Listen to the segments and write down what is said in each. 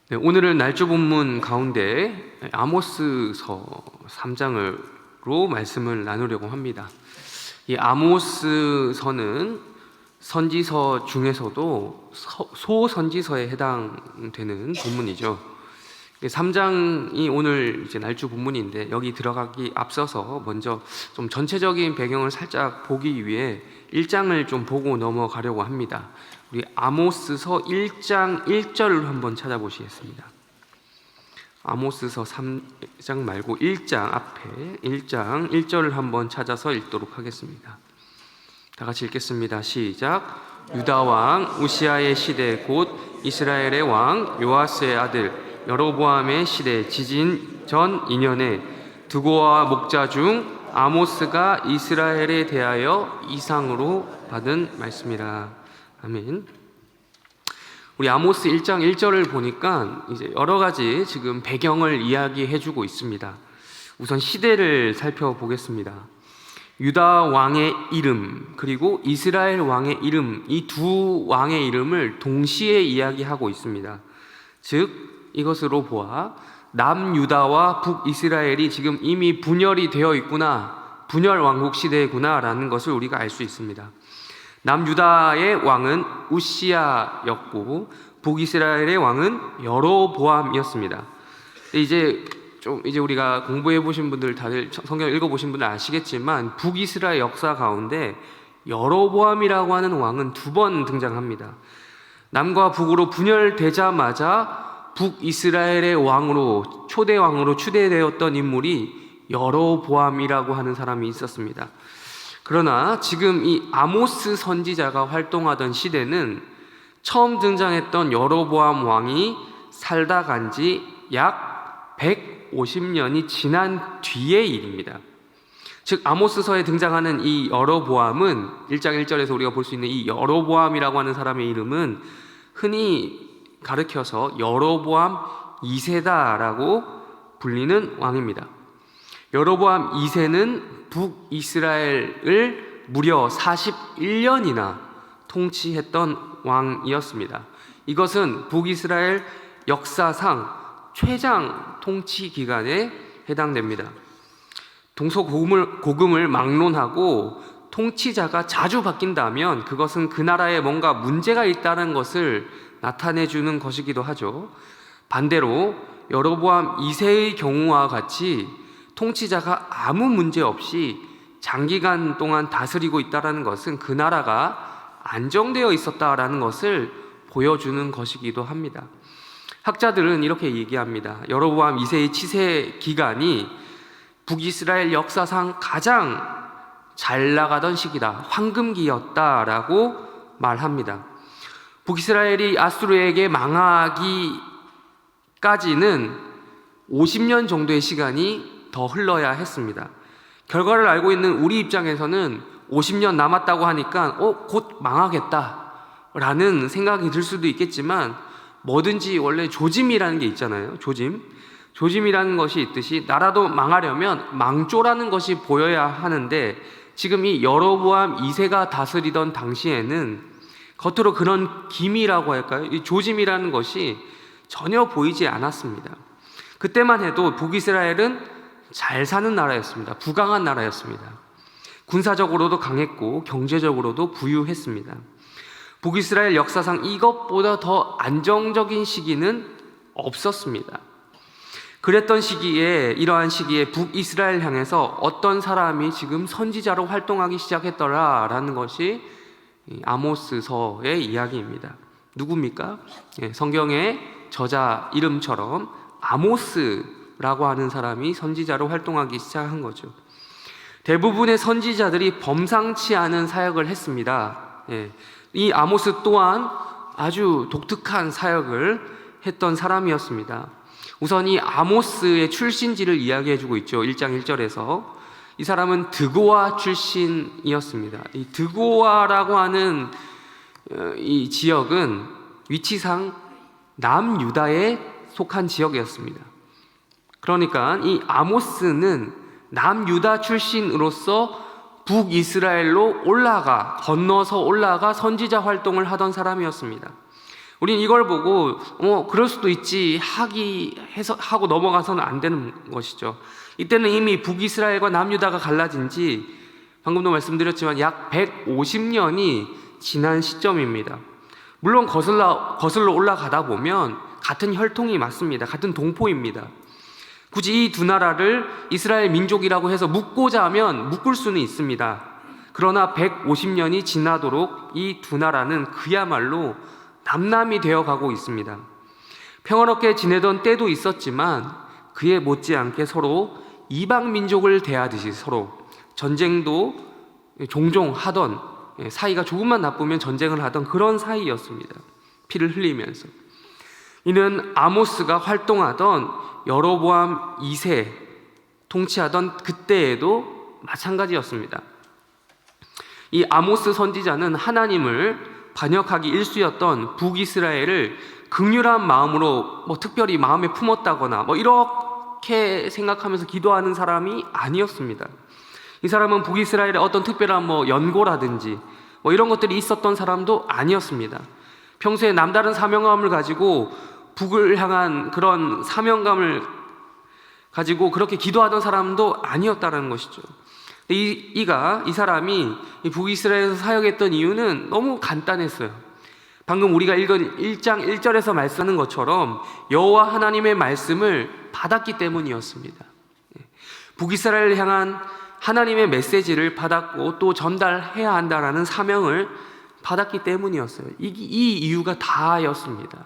네, 오늘은 날조 본문 가운데 아모스서 3장으로 말씀을 나누려고 합니다. 이 아모스서는 선지서 중에서도 소선지서에 해당되는 본문이죠. 3장이 오늘 이제 날조 본문인데 여기 들어가기 앞서서 먼저 좀 전체적인 배경을 살짝 보기 위해 1장을 좀 보고 넘어가려고 합니다. 우리 아모스서 1장 1절을 한번 찾아보시겠습니다. 아모스서 3장 말고 1장 앞에 1장 1절을 한번 찾아서 읽도록 하겠습니다. 다 같이 읽겠습니다. 시작. 유다 왕 우시아의 시대 곧 이스라엘의 왕 요아스의 아들 여로보암의 시대 지진 전 2년에 드고와 목자 중 아모스가 이스라엘에 대하여 이상으로 받은 말씀이라. 아멘. 우리 아모스 1장 1절을 보니까 이제 여러 가지 지금 배경을 이야기해 주고 있습니다. 우선 시대를 살펴보겠습니다. 유다 왕의 이름 그리고 이스라엘 왕의 이름, 이 두 왕의 이름을 동시에 이야기하고 있습니다. 즉 이것으로 보아 남유다와 북이스라엘이 지금 이미 분열이 되어 있구나, 분열 왕국 시대구나 라는 것을 우리가 알 수 있습니다. 남유다의 왕은 우시아였고 북이스라엘의 왕은 여로보암이었습니다. 이제 우리가 공부해 보신 분들, 다들 성경 읽어 보신 분들 아시겠지만 북이스라엘 역사 가운데 여로보암이라고 하는 왕은 2번 등장합니다. 남과 북으로 분열되자마자 북이스라엘의 왕으로, 초대 왕으로 추대되었던 인물이 여로보암이라고 하는 사람이 있었습니다. 그러나 지금 이 아모스 선지자가 활동하던 시대는 처음 등장했던 여로보암 왕이 살다 간 지 약 150년이 지난 뒤의 일입니다. 즉 아모스서에 등장하는 이 여로보암은 1장 1절에서 우리가 볼 수 있는 이 여로보암이라고 하는 사람의 이름은 흔히 가르쳐서 여로보암 2세다라고 불리는 왕입니다. 여로보암 2세는 북이스라엘을 무려 41년이나 통치했던 왕이었습니다. 이것은 북이스라엘 역사상 최장 통치 기간에 해당됩니다. 동서고금을 막론하고 통치자가 자주 바뀐다면 그것은 그 나라에 뭔가 문제가 있다는 것을 나타내주는 것이기도 하죠. 반대로 여로보암 2세의 경우와 같이 통치자가 아무 문제 없이 장기간 동안 다스리고 있다는 것은 그 나라가 안정되어 있었다라는 것을 보여주는 것이기도 합니다. 학자들은 이렇게 얘기합니다. 여로보암 2세의 치세 기간이 북이스라엘 역사상 가장 잘 나가던 시기다, 황금기였다라고 말합니다. 북이스라엘이 아수르에게 망하기까지는 50년 정도의 시간이 더 흘러야 했습니다. 결과를 알고 있는 우리 입장에서는 50년 남았다고 하니까 곧 망하겠다라는 생각이 들 수도 있겠지만, 뭐든지 원래 조짐이라는 게 있잖아요. 조짐이라는 것이 있듯이 나라도 망하려면 망조라는 것이 보여야 하는데, 지금 이 여로보암 2세가 다스리던 당시에는 겉으로 그런 기미라고 할까요? 이 조짐이라는 것이 전혀 보이지 않았습니다. 그때만 해도 북이스라엘은 잘 사는 나라였습니다. 부강한 나라였습니다. 군사적으로도 강했고 경제적으로도 부유했습니다. 북이스라엘 역사상 이것보다 더 안정적인 시기는 없었습니다. 그랬던 시기에, 이러한 시기에 북이스라엘 향해서 어떤 사람이 지금 선지자로 활동하기 시작했더라라는 것이 아모스서의 이야기입니다. 누굽니까? 성경의 저자 이름처럼 아모스라고 하는 사람이 선지자로 활동하기 시작한 거죠. 대부분의 선지자들이 범상치 않은 사역을 했습니다. 이 아모스 또한 아주 독특한 사역을 했던 사람이었습니다. 우선 이 아모스의 출신지를 이야기해주고 있죠. 1장 1절에서 이 사람은 드고아 출신이었습니다. 이 드고아라고 하는 이 지역은 위치상 남유다에 속한 지역이었습니다. 그러니까 이 아모스는 남유다 출신으로서 북이스라엘로 건너서 올라가 선지자 활동을 하던 사람이었습니다. 우린 이걸 보고 그럴 수도 있지 하고 넘어가서는 안 되는 것이죠. 이때는 이미 북이스라엘과 남유다가 갈라진 지 방금도 말씀드렸지만 약 150년이 지난 시점입니다. 물론 거슬러 올라가다 보면 같은 혈통이 맞습니다. 같은 동포입니다. 굳이 이 두 나라를 이스라엘 민족이라고 해서 묶고자 하면 묶을 수는 있습니다. 그러나 150년이 지나도록 이 두 나라는 그야말로 남남이 되어가고 있습니다. 평화롭게 지내던 때도 있었지만 그에 못지않게 서로 이방 민족을 대하듯이 서로 전쟁도 종종 하던, 사이가 조금만 나쁘면 전쟁을 하던 그런 사이였습니다. 피를 흘리면서. 이는 아모스가 활동하던 여로보암 2세 통치하던 그때에도 마찬가지였습니다. 이 아모스 선지자는 하나님을 반역하기 일쑤였던 북이스라엘을 긍휼한 마음으로 특별히 마음에 품었다거나 이렇게 생각하면서 기도하는 사람이 아니었습니다. 이 사람은 북이스라엘의 어떤 특별한 연고라든지 이런 것들이 있었던 사람도 아니었습니다. 평소에 남다른 사명감을 가지고 북을 향한 그런 사명감을 가지고 그렇게 기도하던 사람도 아니었다는 것이죠. 이 사람이 북이스라엘에서 사역했던 이유는 너무 간단했어요. 방금 우리가 읽은 1장 1절에서 말씀하는 것처럼 여호와 하나님의 말씀을 받았기 때문이었습니다. 북이스라엘을 향한 하나님의 메시지를 받았고 또 전달해야 한다라는 사명을 받았기 때문이었어요. 이 이유가 다였습니다.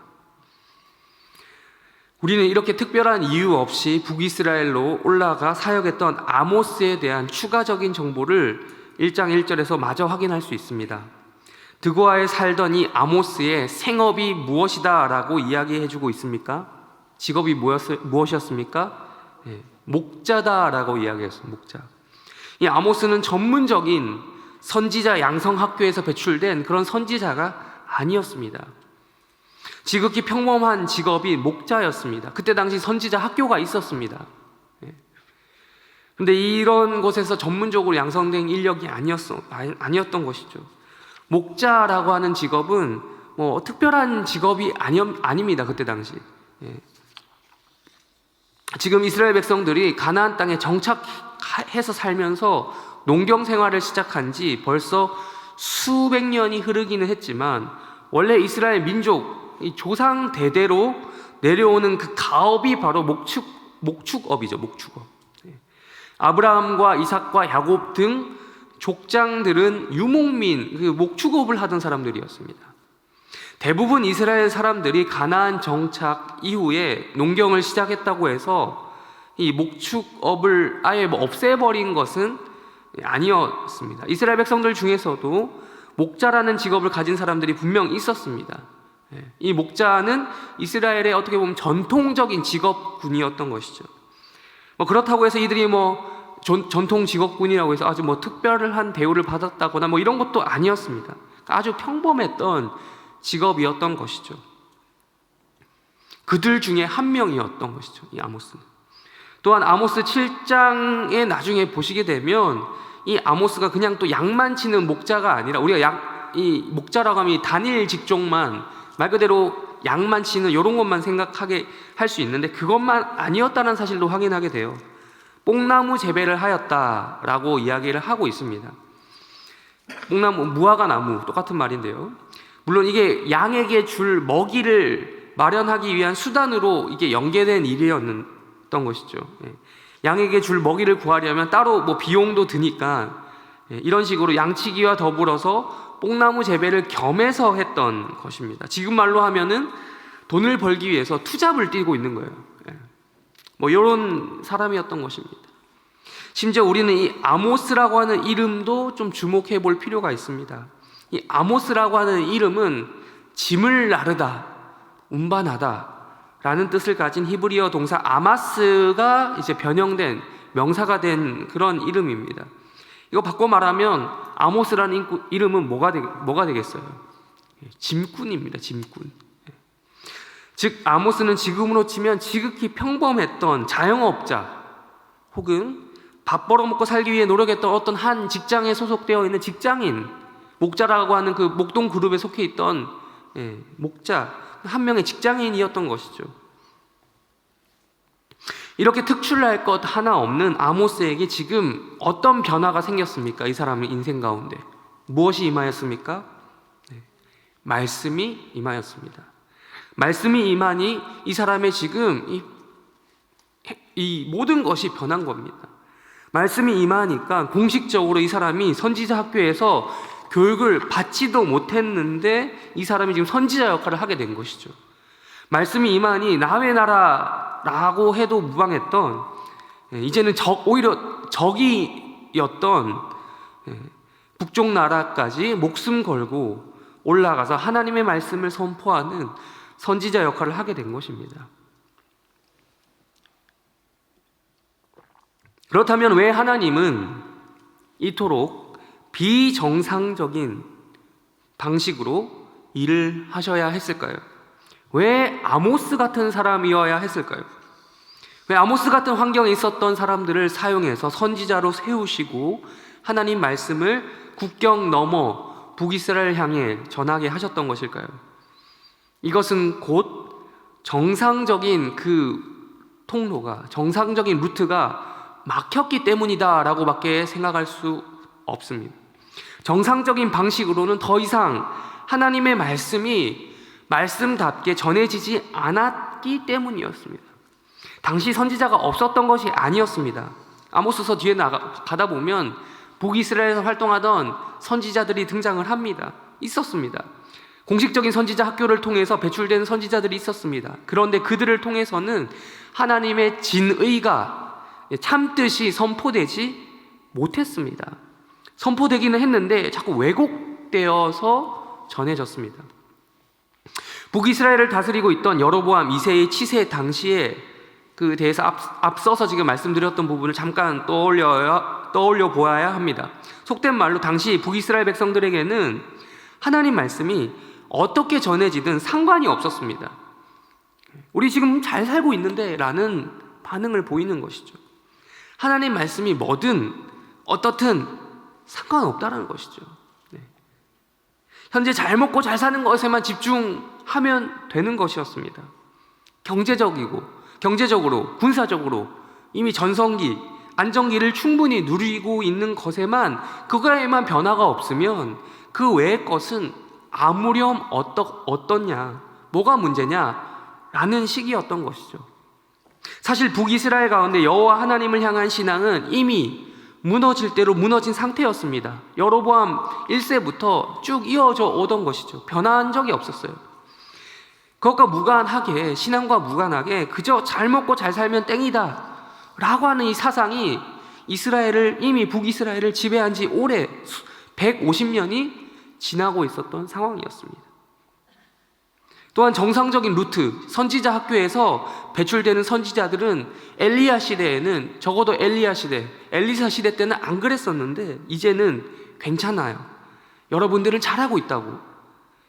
우리는 이렇게 특별한 이유 없이 북이스라엘로 올라가 사역했던 아모스에 대한 추가적인 정보를 1장 1절에서 마저 확인할 수 있습니다. 드고아에 살던 이 아모스의 생업이 무엇이다 라고 이야기해주고 있습니까? 직업이 무엇이었습니까? 목자다 라고 이야기했어요. 목자. 이 아모스는 전문적인 선지자 양성학교에서 배출된 그런 선지자가 아니었습니다. 지극히 평범한 직업이 목자였습니다. 그때 당시 선지자 학교가 있었습니다. 그런데 이런 곳에서 전문적으로 양성된 인력이 아니었던 것이죠. 목자라고 하는 직업은 특별한 직업이 아닙니다. 그때 당시. 지금 이스라엘 백성들이 가나안 땅에 정착해서 살면서 농경 생활을 시작한 지 벌써 수백 년이 흐르기는 했지만 원래 이스라엘 민족 이 조상 대대로 내려오는 그 가업이 바로 목축업이죠. 목축업. 아브라함과 이삭과 야곱 등 족장들은 유목민, 목축업을 하던 사람들이었습니다. 대부분 이스라엘 사람들이 가나안 정착 이후에 농경을 시작했다고 해서 이 목축업을 아예 없애버린 것은 아니었습니다. 이스라엘 백성들 중에서도 목자라는 직업을 가진 사람들이 분명 있었습니다. 이 목자는 이스라엘의 어떻게 보면 전통적인 직업군이었던 것이죠. 그렇다고 해서 이들이 전통 직업군이라고 해서 아주 특별한 대우를 받았다거나 이런 것도 아니었습니다. 아주 평범했던 직업이었던 것이죠. 그들 중에 한 명이었던 것이죠. 이 아모스는. 또한 아모스 7장에 나중에 보시게 되면 이 아모스가 그냥 또 양만 치는 목자가 아니라 우리가 이 목자라고 하면 이 단일 직종만 말 그대로 양만 치는 이런 것만 생각하게 할 수 있는데 그것만 아니었다는 사실도 확인하게 돼요. 뽕나무 재배를 하였다라고 이야기를 하고 있습니다. 뽕나무, 무화과 나무 똑같은 말인데요. 물론 이게 양에게 줄 먹이를 마련하기 위한 수단으로 이게 연계된 일이었던 것이죠. 양에게 줄 먹이를 구하려면 따로 비용도 드니까 이런 식으로 양치기와 더불어서 뽕나무 재배를 겸해서 했던 것입니다. 지금 말로 하면은 돈을 벌기 위해서 투잡을 뛰고 있는 거예요. 이런 사람이었던 것입니다. 심지어 우리는 이 아모스라고 하는 이름도 좀 주목해 볼 필요가 있습니다. 이 아모스라고 하는 이름은 짐을 나르다, 운반하다 라는 뜻을 가진 히브리어 동사 아마스가 이제 변형된 명사가 된 그런 이름입니다. 이거 바꿔 말하면 아모스라는 이름은 뭐가 되겠어요? 짐꾼입니다. 짐꾼. 즉 아모스는 지금으로 치면 지극히 평범했던 자영업자 혹은 밥 벌어먹고 살기 위해 노력했던 어떤 한 직장에 소속되어 있는 직장인, 목자라고 하는 그 목동 그룹에 속해 있던 목자, 한 명의 직장인이었던 것이죠. 이렇게 특출날 것 하나 없는 아모스에게 지금 어떤 변화가 생겼습니까? 이 사람의 인생 가운데 무엇이 임하였습니까? 말씀이 임하였습니다. 말씀이 임하니 이 사람의 지금 이 모든 것이 변한 겁니다. 말씀이 임하니까 공식적으로 이 사람이 선지자 학교에서 교육을 받지도 못했는데 이 사람이 지금 선지자 역할을 하게 된 것이죠. 말씀이 임하니 남의 나라라고 해도 무방했던, 이제는 오히려 적이었던 북쪽 나라까지 목숨 걸고 올라가서 하나님의 말씀을 선포하는 선지자 역할을 하게 된 것입니다. 그렇다면 왜 하나님은 이토록 비정상적인 방식으로 일을 하셔야 했을까요? 왜 아모스 같은 사람이어야 했을까요? 왜 아모스 같은 환경에 있었던 사람들을 사용해서 선지자로 세우시고 하나님 말씀을 국경 넘어 북이스라엘 향해 전하게 하셨던 것일까요? 이것은 곧 정상적인 그 통로가, 정상적인 루트가 막혔기 때문이다 라고 밖에 생각할 수 없습니다. 정상적인 방식으로는 더 이상 하나님의 말씀이 말씀답게 전해지지 않았기 때문이었습니다. 당시 선지자가 없었던 것이 아니었습니다. 아모스서 뒤에 가다 보면 북이스라엘에서 활동하던 선지자들이 등장을 합니다. 있었습니다. 공식적인 선지자 학교를 통해서 배출된 선지자들이 있었습니다. 그런데 그들을 통해서는 하나님의 진의가 참뜻이 선포되지 못했습니다. 선포되기는 했는데 자꾸 왜곡되어서 전해졌습니다. 북이스라엘을 다스리고 있던 여로보암 2세의 치세 당시에 그 대해서 앞서서 지금 말씀드렸던 부분을 잠깐 떠올려 보아야 합니다. 속된 말로 당시 북이스라엘 백성들에게는 하나님 말씀이 어떻게 전해지든 상관이 없었습니다. 우리 지금 잘 살고 있는데 라는 반응을 보이는 것이죠. 하나님 말씀이 뭐든 어떻든 상관없다는 것이죠. 현재 잘 먹고 잘 사는 것에만 집중하면 되는 것이었습니다. 경제적으로, 군사적으로 이미 전성기, 안정기를 충분히 누리고 있는 것에만, 그거에만 변화가 없으면 그 외의 것은 아무렴 어떻냐, 뭐가 문제냐 라는 시기였던 것이죠. 사실 북이스라엘 가운데 여호와 하나님을 향한 신앙은 이미 무너질 대로 무너진 상태였습니다. 여로보암 1세부터 쭉 이어져 오던 것이죠. 변한 적이 없었어요. 그것과 무관하게, 신앙과 무관하게 그저 잘 먹고 잘 살면 땡이다 라고 하는 이 사상이 이미 북이스라엘을 지배한 지 오래 150년이 지나고 있었던 상황이었습니다. 또한 정상적인 루트, 선지자 학교에서 배출되는 선지자들은 엘리야 시대에는, 적어도 엘리사 시대 때는 안 그랬었는데 이제는 괜찮아요, 여러분들은 잘하고 있다고,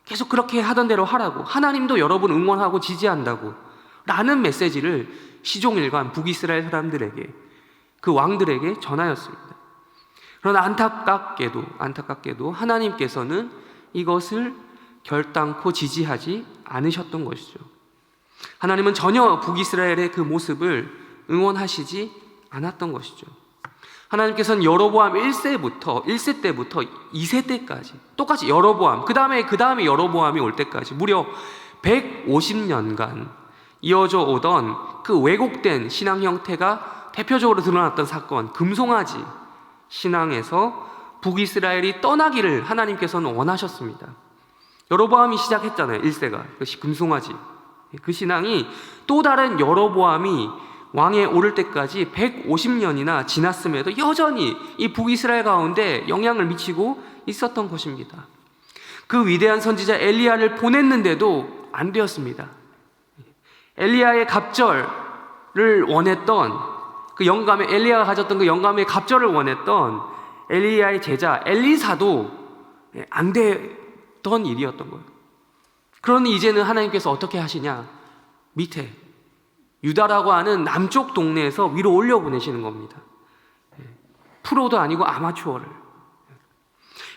계속 그렇게 하던 대로 하라고, 하나님도 여러분 응원하고 지지한다고 라는 메시지를 시종일관 북이스라엘 사람들에게, 그 왕들에게 전하였습니다. 그러나 안타깝게도 하나님께서는 이것을 결단코 지지하지 않으셨던 것이죠. 하나님은 전혀 북이스라엘의 그 모습을 응원하시지 않았던 것이죠. 하나님께서는 여로보암 1세 때부터 2세 때까지 똑같이 여로보암, 그 다음에 여로보암이 올 때까지 무려 150년간 이어져 오던 그 왜곡된 신앙 형태가 대표적으로 드러났던 사건, 금송아지 신앙에서 북이스라엘이 떠나기를 하나님께서는 원하셨습니다. 여로보암이 시작했잖아요. 1세가 금송아지, 그 신앙이 또 다른 여로보암이 왕에 오를 때까지 150년이나 지났음에도 여전히 이 북이스라엘 가운데 영향을 미치고 있었던 것입니다. 그 위대한 선지자 엘리야를 보냈는데도 안 되었습니다. 엘리야의 갑절을 원했던 그 영감의, 엘리야가 가졌던 그 영감의 갑절을 원했던 엘리야의 제자 엘리사도 안 되던 일이었던 거예요. 그러니 이제는 하나님께서 어떻게 하시냐, 밑에 유다라고 하는 남쪽 동네에서 위로 올려보내시는 겁니다. 프로도 아니고 아마추어를.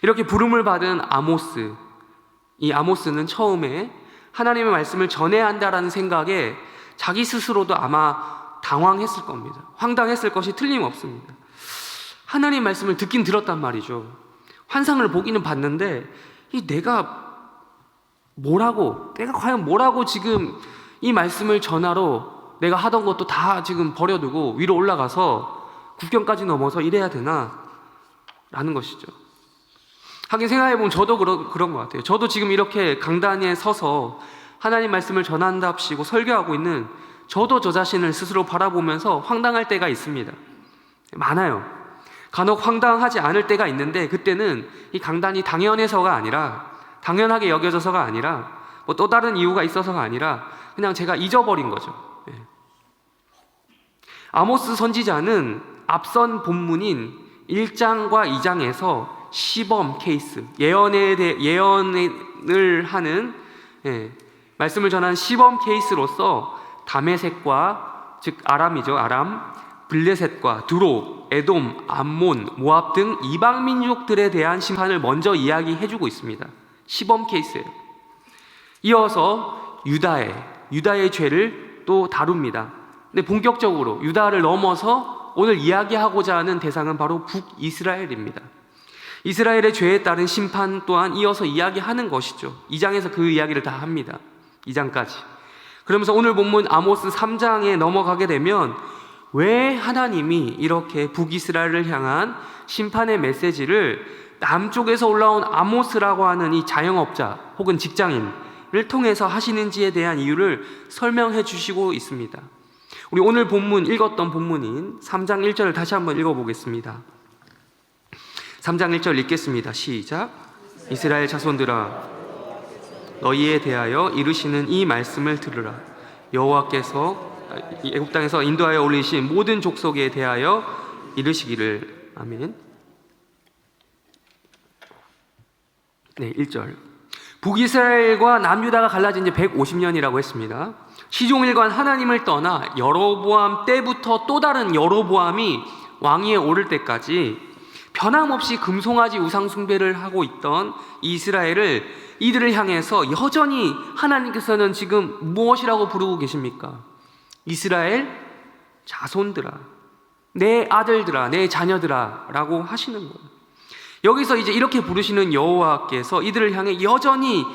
이렇게 부름을 받은 아모스, 이 아모스는 처음에 하나님의 말씀을 전해야 한다라는 생각에 자기 스스로도 아마 당황했을 겁니다. 황당했을 것이 틀림없습니다. 하나님 말씀을 듣긴 들었단 말이죠. 환상을 보기는 봤는데 내가 과연 뭐라고 지금 이 말씀을 전하러 내가 하던 것도 다 지금 버려두고 위로 올라가서 국경까지 넘어서 이래야 되나? 라는 것이죠. 하긴 생각해보면 저도 그런 것 같아요. 저도 지금 이렇게 강단에 서서 하나님 말씀을 전한답시고 설교하고 있는 저도 저 자신을 스스로 바라보면서 황당할 때가 있습니다. 많아요. 간혹 황당하지 않을 때가 있는데 그때는 이 강단이 당연해서가 아니라, 당연하게 여겨져서가 아니라, 뭐 또 다른 이유가 있어서가 아니라 그냥 제가 잊어버린 거죠. 아모스 선지자는 앞선 본문인 1장과 2장에서 시범 케이스, 예언을 하는 말씀을 전한 시범 케이스로서 다메섹과, 즉 아람이죠, 아람, 블레셋과 두로, 에돔, 암몬, 모압 등 이방 민족들에 대한 심판을 먼저 이야기해주고 있습니다. 시범 케이스예요. 이어서 유다의 죄를 또 다룹니다. 근데 본격적으로 유다를 넘어서 오늘 이야기하고자 하는 대상은 바로 북이스라엘입니다. 이스라엘의 죄에 따른 심판 또한 이어서 이야기하는 것이죠. 2장에서 그 이야기를 다 합니다. 2장까지. 그러면서 오늘 본문 아모스 3장에 넘어가게 되면 왜 하나님이 이렇게 북이스라엘을 향한 심판의 메시지를 남쪽에서 올라온 아모스라고 하는 이 자영업자 혹은 직장인을 통해서 하시는지에 대한 이유를 설명해 주시고 있습니다. 우리 오늘 읽었던 본문인 3장 1절을 다시 한번 읽어보겠습니다. 3장 1절 읽겠습니다. 시작. 이스라엘 자손들아, 너희에 대하여 이르시는 이 말씀을 들으라. 여호와께서 애굽 땅에서 인도하여 올리신 모든 족속에 대하여 이르시기를. 아멘. 네, 1절. 북이스라엘과 남유다가 갈라진 지 150년이라고 했습니다. 시종일관 하나님을 떠나 여로보암 때부터 또 다른 여로보암이 왕위에 오를 때까지 변함없이 금송아지 우상 숭배를 하고 있던 이스라엘을, 이들을 향해서 여전히 하나님께서는 지금 무엇이라고 부르고 계십니까? 이스라엘 자손들아, 내 아들들아, 내 자녀들아 라고 하시는 거예요. 여기서 이제 이렇게 부르시는 여호와께서 이들을 향해 여전히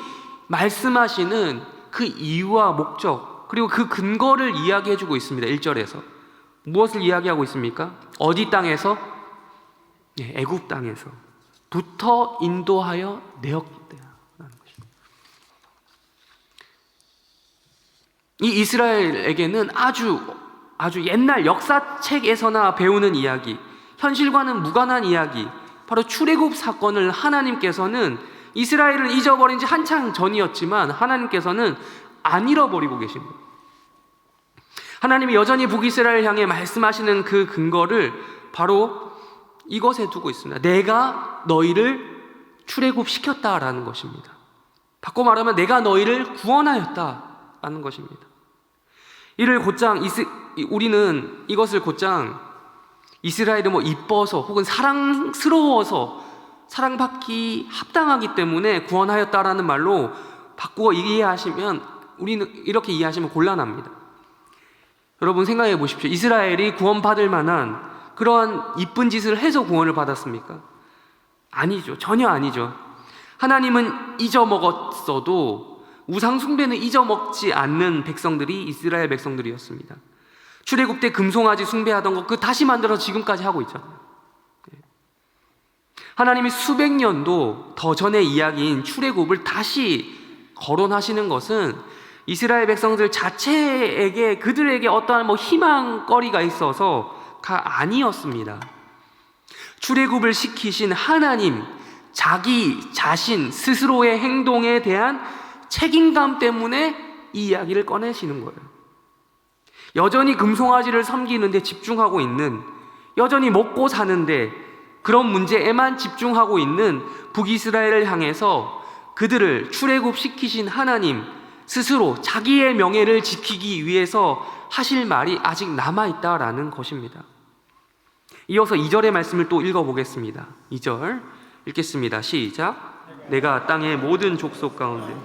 말씀하시는 그 이유와 목적, 그리고 그 근거를 이야기해주고 있습니다. 1절에서 무엇을 이야기하고 있습니까? 어디 땅에서? 애굽 땅에서부터 인도하여 내었기 때문이라는 것입니다. 이 이스라엘에게는 아주 옛날 역사책에서나 배우는 이야기, 현실과는 무관한 이야기, 바로 출애굽 사건을 하나님께서는, 이스라엘은 잊어버린 지 한창 전이었지만 하나님께서는 안 잃어버리고 계십니다. 하나님이 여전히 북이스라엘 향해 말씀하시는 그 근거를 바로 이것에 두고 있습니다. 내가 너희를 출애굽시켰다라는 것입니다. 바꿔 말하면 내가 너희를 구원하였다라는 것입니다. 우리는 이것을 곧장 이스라엘이 이뻐서 혹은 사랑스러워서, 사랑받기 합당하기 때문에 구원하였다라는 말로 바꾸어 이해하시면, 우리는 이렇게 이해하시면 곤란합니다. 여러분 생각해 보십시오. 이스라엘이 구원받을 만한 그러한 이쁜 짓을 해서 구원을 받았습니까? 아니죠. 전혀 아니죠. 하나님은 잊어먹었어도 우상 숭배는 잊어먹지 않는 백성들이 이스라엘 백성들이었습니다. 출애굽 때 금송아지 숭배하던 거 그 다시 만들어서 지금까지 하고 있잖아요. 하나님이 수백 년도 더 전의 이야기인 출애굽을 다시 거론하시는 것은 이스라엘 백성들 자체에게, 그들에게 어떠한 희망거리가 있어서가 아니었습니다. 출애굽을 시키신 하나님, 자기 자신 스스로의 행동에 대한 책임감 때문에 이 이야기를 꺼내시는 거예요. 여전히 금송아지를 섬기는데 집중하고 있는, 여전히 먹고 사는데 그런 문제에만 집중하고 있는 북이스라엘을 향해서 그들을 출애굽시키신 하나님 스스로 자기의 명예를 지키기 위해서 하실 말이 아직 남아있다라는 것입니다. 이어서 2절의 말씀을 또 읽어보겠습니다. 2절 읽겠습니다. 시작. 내가 땅의 모든 족속 가운데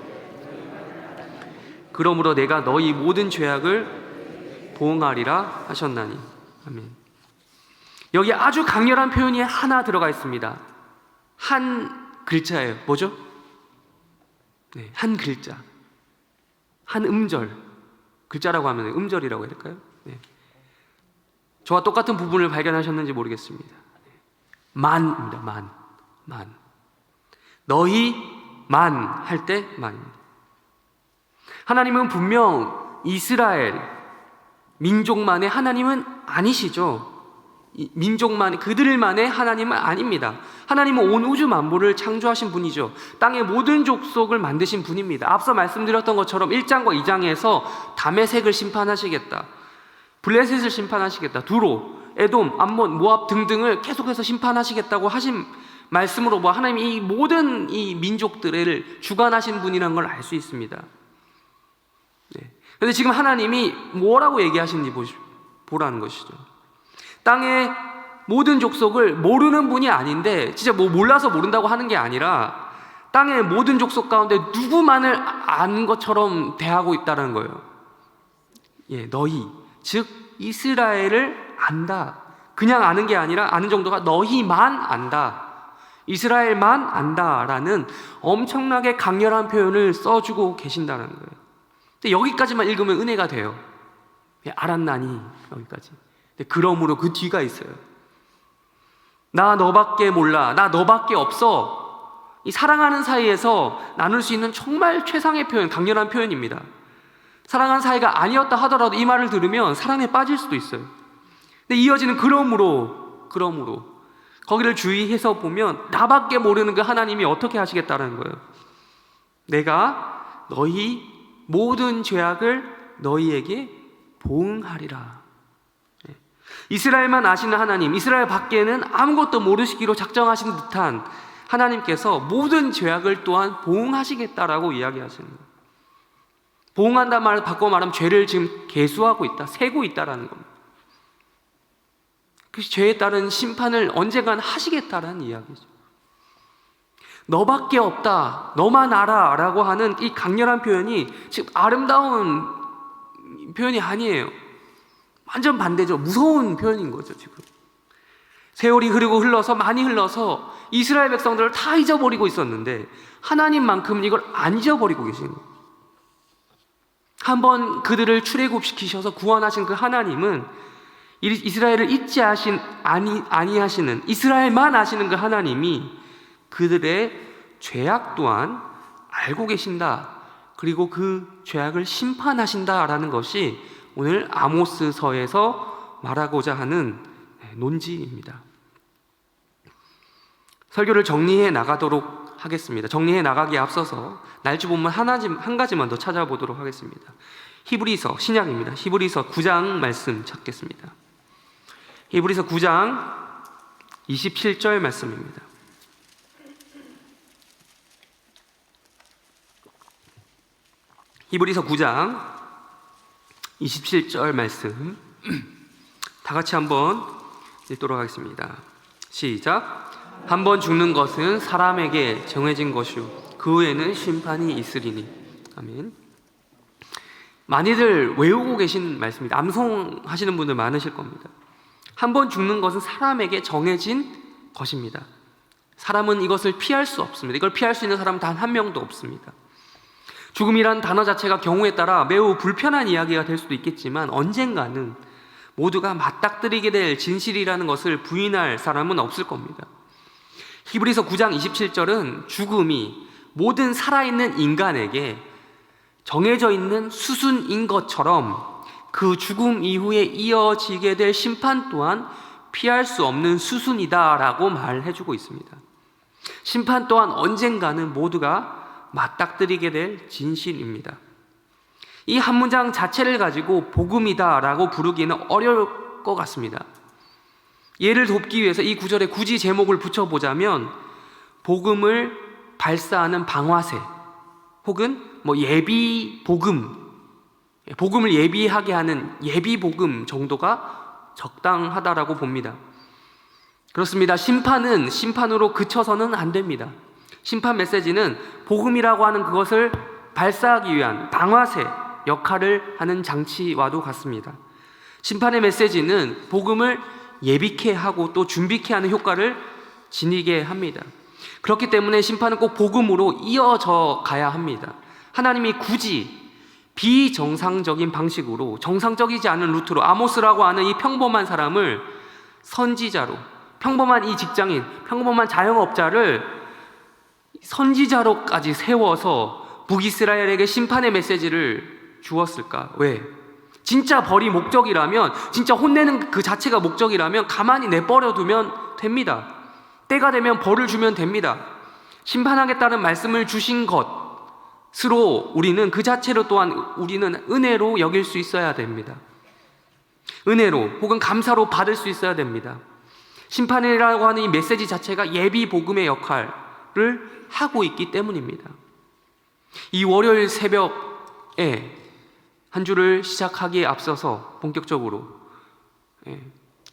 그러므로 내가 너희 모든 죄악을 보응하리라 하셨나니. 아멘. 여기 아주 강렬한 표현이 하나 들어가 있습니다. 한 글자예요. 뭐죠? 네, 한 글자, 한 음절. 글자라고 하면 음절이라고 해야 될까요? 네. 저와 똑같은 부분을 발견하셨는지 모르겠습니다. 만입니다. 만. 너희만 할 때 만입니다. 하나님은 분명 이스라엘 민족만의 하나님은 아니시죠. 민족만, 그들만의 하나님은 아닙니다. 하나님은 온 우주 만물을 창조하신 분이죠. 땅의 모든 족속을 만드신 분입니다. 앞서 말씀드렸던 것처럼 1장과 2장에서 다메섹을 심판하시겠다, 블레셋을 심판하시겠다, 두로, 에돔, 암몬, 모압 등등을 계속해서 심판하시겠다고 하신 말씀으로 하나님이 이 모든 이 민족들을 주관하신 분이라는 걸 알 수 있습니다. 그런데 지금 하나님이 뭐라고 얘기하시는지 보라는 것이죠. 땅의 모든 족속을 모르는 분이 아닌데, 진짜 뭐 몰라서 모른다고 하는 게 아니라 땅의 모든 족속 가운데 누구만을 아는 것처럼 대하고 있다는 거예요. 너희, 즉 이스라엘을 안다. 그냥 아는 게 아니라 아는 정도가 너희만 안다, 이스라엘만 안다라는 엄청나게 강렬한 표현을 써주고 계신다는 거예요. 근데 여기까지만 읽으면 은혜가 돼요. 알았나니, 여기까지. 근데 그러므로 그 뒤가 있어요. 나 너밖에 몰라, 나 너밖에 없어. 이 사랑하는 사이에서 나눌 수 있는 정말 최상의 표현, 강렬한 표현입니다. 사랑하는 사이가 아니었다 하더라도 이 말을 들으면 사랑에 빠질 수도 있어요. 근데 이어지는 그러므로 거기를 주의해서 보면 나밖에 모르는 그 하나님이 어떻게 하시겠다는 거예요. 내가 너희 모든 죄악을 너희에게 보응하리라. 이스라엘만 아시는 하나님, 이스라엘 밖에는 아무것도 모르시기로 작정하신 듯한 하나님께서 모든 죄악을 또한 보응하시겠다라고 이야기하시는 거예요. 보응한다 말을 바꿔 말하면 죄를 지금 계수하고 있다, 세고 있다라는 겁니다. 그 죄에 따른 심판을 언젠간 하시겠다라는 이야기죠. 너밖에 없다, 너만 알아 라고 하는 이 강렬한 표현이 지금 아름다운 표현이 아니에요. 완전 반대죠. 무서운 표현인 거죠. 지금 세월이 흘러서 많이 흘러서 이스라엘 백성들을 다 잊어버리고 있었는데 하나님만큼은 이걸 안 잊어버리고 계신 거예요. 한번 그들을 출애굽시키셔서 구원하신 그 하나님은 이스라엘을 잊지 아니하시는, 이스라엘만 아시는 그 하나님이 그들의 죄악 또한 알고 계신다, 그리고 그 죄악을 심판하신다라는 것이 오늘 아모스서에서 말하고자 하는 논지입니다. 설교를 정리해 나가도록 하겠습니다. 정리해 나가기에 앞서서 날짜 본문 한 가지만 더 찾아보도록 하겠습니다. 히브리서, 신약입니다. 히브리서 9장 말씀 찾겠습니다. 히브리서 9장 27절 말씀입니다. 히브리서 9장 27절 말씀 다 같이 한번 읽도록 하겠습니다. 시작. 한번 죽는 것은 사람에게 정해진 것이요 그 후에는 심판이 있으리니. 아멘. 많이들 외우고 계신 말씀입니다. 암송하시는 분들 많으실 겁니다. 한번 죽는 것은 사람에게 정해진 것입니다. 사람은 이것을 피할 수 없습니다. 이걸 피할 수 있는 사람은 단 한 명도 없습니다. 죽음이란 단어 자체가 경우에 따라 매우 불편한 이야기가 될 수도 있겠지만 언젠가는 모두가 맞닥뜨리게 될 진실이라는 것을 부인할 사람은 없을 겁니다. 히브리서 9장 27절은 죽음이 모든 살아있는 인간에게 정해져 있는 수순인 것처럼 그 죽음 이후에 이어지게 될 심판 또한 피할 수 없는 수순이다라고 말해주고 있습니다. 심판 또한 언젠가는 모두가 맞닥뜨리게 될 진실입니다. 이 한 문장 자체를 가지고 복음이다라고 부르기는 어려울 것 같습니다. 예를 돕기 위해서 이 구절에 굳이 제목을 붙여보자면 복음을 발사하는 방화쇠 혹은 예비 복음, 복음을 예비하게 하는 예비 복음 정도가 적당하다라고 봅니다. 그렇습니다. 심판은 심판으로 그쳐서는 안 됩니다. 심판 메시지는 복음이라고 하는 그것을 발사하기 위한 방아쇠 역할을 하는 장치와도 같습니다. 심판의 메시지는 복음을 예비케 하고 또 준비케 하는 효과를 지니게 합니다. 그렇기 때문에 심판은 꼭 복음으로 이어져 가야 합니다. 하나님이 굳이 비정상적인 방식으로, 정상적이지 않은 루트로 아모스라고 하는 이 평범한 사람을 선지자로, 평범한 이 직장인, 평범한 자영업자를 선지자로까지 세워서 북이스라엘에게 심판의 메시지를 주었을까? 왜? 진짜 벌이 목적이라면, 진짜 혼내는 그 자체가 목적이라면 가만히 내버려 두면 됩니다. 때가 되면 벌을 주면 됩니다. 심판하겠다는 말씀을 주신 것으로 우리는 그 자체로 또한 우리는 은혜로 여길 수 있어야 됩니다. 은혜로 혹은 감사로 받을 수 있어야 됩니다. 심판이라고 하는 이 메시지 자체가 예비 복음의 역할을 하고 있기 때문입니다. 이 월요일 새벽에 한 주를 시작하기에 앞서서 본격적으로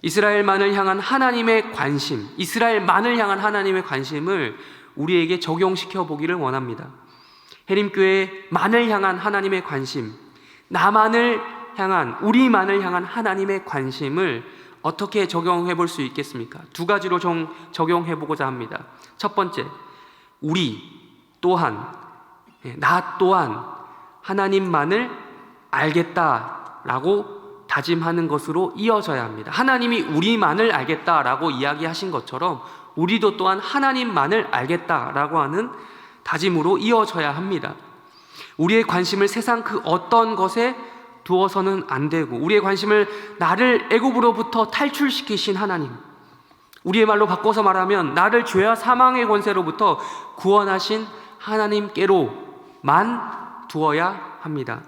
이스라엘만을 향한 하나님의 관심, 이스라엘만을 향한 하나님의 관심을 우리에게 적용시켜 보기를 원합니다. 해림교회만을 향한 하나님의 관심, 나만을 향한, 우리만을 향한 하나님의 관심을 어떻게 적용해 볼 수 있겠습니까? 두 가지로 적용해 보고자 합니다. 첫 번째, 우리 또한, 나 또한 하나님만을 알겠다라고 다짐하는 것으로 이어져야 합니다. 하나님이 우리만을 알겠다라고 이야기하신 것처럼 우리도 또한 하나님만을 알겠다라고 하는 다짐으로 이어져야 합니다. 우리의 관심을 세상 그 어떤 것에 두어서는 안 되고, 우리의 관심을 나를 애굽으로부터 탈출시키신 하나님, 우리의 말로 바꿔서 말하면 나를 죄와 사망의 권세로부터 구원하신 하나님께로만 두어야 합니다.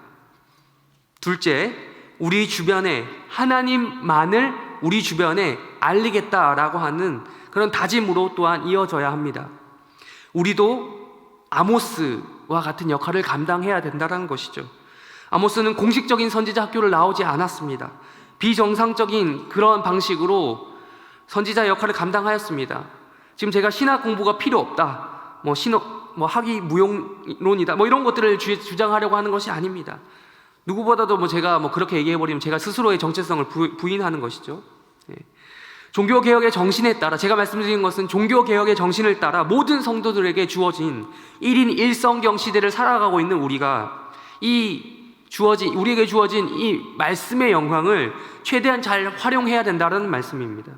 둘째, 우리 주변에 하나님만을 우리 주변에 알리겠다라고 하는 그런 다짐으로 또한 이어져야 합니다. 우리도 아모스와 같은 역할을 감당해야 된다는 것이죠. 아모스는 공식적인 선지자 학교를 나오지 않았습니다. 비정상적인 그런 방식으로 선지자 역할을 감당하였습니다. 지금 제가 신학 공부가 필요 없다, 학위 무용론이다, 이런 것들을 주장하려고 하는 것이 아닙니다. 누구보다도 제가 그렇게 얘기해버리면 제가 스스로의 정체성을 부인하는 것이죠. 종교개혁의 정신에 따라, 제가 말씀드린 것은 종교개혁의 정신을 따라 모든 성도들에게 주어진 1인 1성경 시대를 살아가고 있는 우리가 우리에게 주어진 이 말씀의 영광을 최대한 잘 활용해야 된다는 말씀입니다.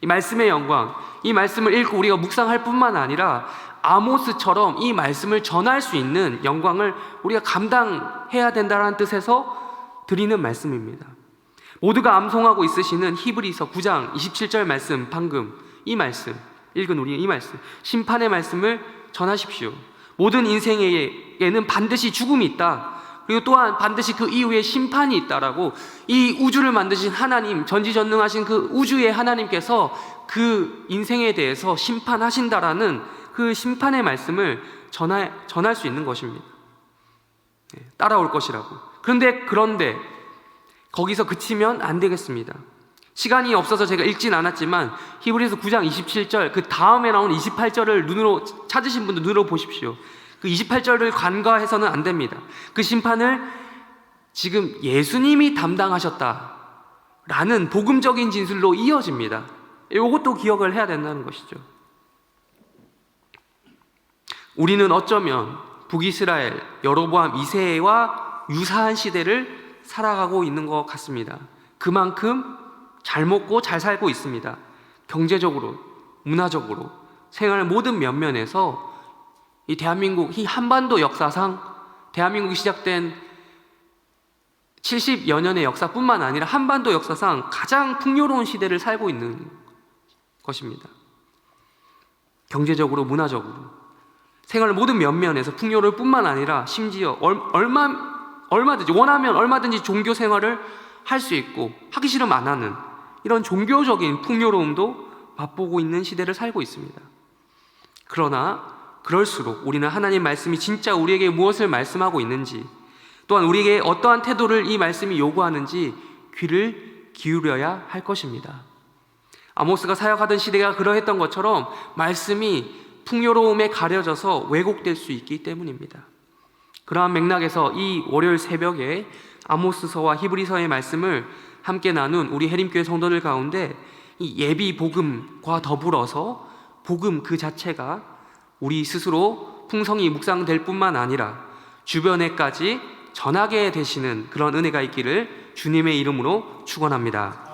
이 말씀의 영광, 이 말씀을 읽고 우리가 묵상할 뿐만 아니라 아모스처럼 이 말씀을 전할 수 있는 영광을 우리가 감당해야 된다는 뜻에서 드리는 말씀입니다. 모두가 암송하고 있으시는 히브리서 9장 27절 말씀, 방금 이 말씀 읽은 우리 이 말씀, 심판의 말씀을 전하십시오. 모든 인생에는 반드시 죽음이 있다, 그리고 또한 반드시 그 이후에 심판이 있다라고, 이 우주를 만드신 하나님, 전지전능하신 그 우주의 하나님께서 그 인생에 대해서 심판하신다라는 그 심판의 말씀을 전할 수 있는 것입니다. 따라올 것이라고. 그런데 거기서 그치면 안 되겠습니다. 시간이 없어서 제가 읽진 않았지만 히브리서 9장 27절, 그 다음에 나온 28절을 눈으로 찾으신 분들 눈으로 보십시오. 그 28절을 간과해서는 안 됩니다. 그 심판을 지금 예수님이 담당하셨다라는 복음적인 진술로 이어집니다. 이것도 기억을 해야 된다는 것이죠. 우리는 어쩌면 북이스라엘 여로보암 2세와 유사한 시대를 살아가고 있는 것 같습니다. 그만큼 잘 먹고 잘 살고 있습니다. 경제적으로, 문화적으로, 생활 모든 면면에서 이 대한민국, 이 한반도 역사상 대한민국이 시작된 70여 년의 역사뿐만 아니라 한반도 역사상 가장 풍요로운 시대를 살고 있는 것입니다. 경제적으로, 문화적으로, 생활 모든 면면에서 풍요로울 뿐만 아니라 심지어 얼마든지 원하면 얼마든지 종교 생활을 할 수 있고, 하기 싫으면 안 하는 이런 종교적인 풍요로움도 맛보고 있는 시대를 살고 있습니다. 그러나 그럴수록 우리는 하나님 말씀이 진짜 우리에게 무엇을 말씀하고 있는지, 또한 우리에게 어떠한 태도를 이 말씀이 요구하는지 귀를 기울여야 할 것입니다. 아모스가 사역하던 시대가 그러했던 것처럼 말씀이 풍요로움에 가려져서 왜곡될 수 있기 때문입니다. 그러한 맥락에서 이 월요일 새벽에 아모스서와 히브리서의 말씀을 함께 나눈 우리 해림교회 성도들 가운데 이 예비 복음과 더불어서 복음 그 자체가 우리 스스로 풍성히 묵상될 뿐만 아니라 주변에까지 전하게 되시는 그런 은혜가 있기를 주님의 이름으로 축원합니다.